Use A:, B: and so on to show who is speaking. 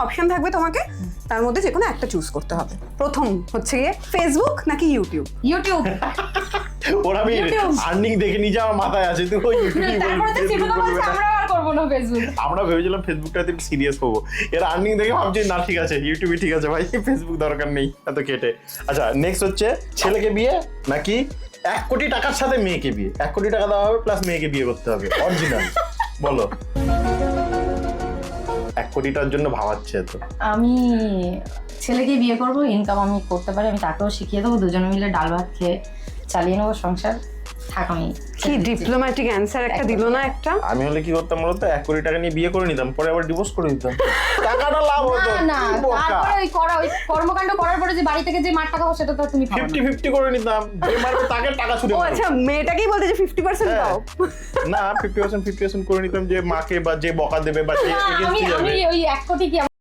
A: Option থাকবে তোমাকে, তার মধ্যে যে কোনো একটা চুজ করতে হবে। প্রথম হচ্ছে গিয়ে ফেসবুক নাকি ইউটিউব?
B: ইউটিউব।
C: ওর আমি আর্নিং দেখে নিজে আমার মাথায় আছে, তুই ওই
B: তারপরে তো সেটা তো বলছে আমরা আর করব না ফেসবুক।
C: আমরা ভেবেছিলাম ফেসবুকটাতে একটু সিরিয়াস হবো, এর আর্নিং দেখে ভাবছি না ঠিক আছে ইউটিউবই ঠিক আছে ভাই, ফেসবুক দরকার নেই এত কেটে। আচ্ছা নেক্সট হচ্ছে ছেলেকে বিয়ে নাকি 1 কোটি টাকার সাথে মেয়েকে বিয়ে? 1 কোটি টাকা দেওয়া হবে প্লাস মেয়েকে বিয়ে করতে হবে অরিজিনাল, বলো। 1 কোটিটার জন্য ভাবাচ্ছে তো।
B: আমি ছেলেকে বিয়ে করব, ইনকাম আমি করতে পারি, আমি তাকেও শিখিয়ে দেবো, দুজনে মিলে ডাল ভাত খেয়ে চালিয়ে নেবো সংসার। থাক আমি
A: কি ডিপ্লোম্যাটিক অ্যান্সার একটা দিল না একটা।
C: আমি হলে কি করতাম বলতো, 1 কোটি টাকা নিয়ে বিয়ে করে নিতাম, পরে আবার ডিভোর্স করে দিতাম, টাকাটা লাভ হতো।
B: না তারপরে ওই কর্মকাণ্ড করার পরে যে বাড়ি থেকে যে মার টাকা হবে সেটা তো তুমি পাবে না।
C: 50-50 করে নিতাম, যে মারবে তাকে টাকা ছুড়ে
A: ও
C: মারবো।
A: আচ্ছা, মেয়েটাকেই বলতে যে 50% পাও।
C: না 50% করে নিতাম, যে মাকে বা যে বকা দেবে বা যে
B: না,
C: এগেইনস্টে
B: আমি
C: যাবে।
B: ওই 1 কোটি কি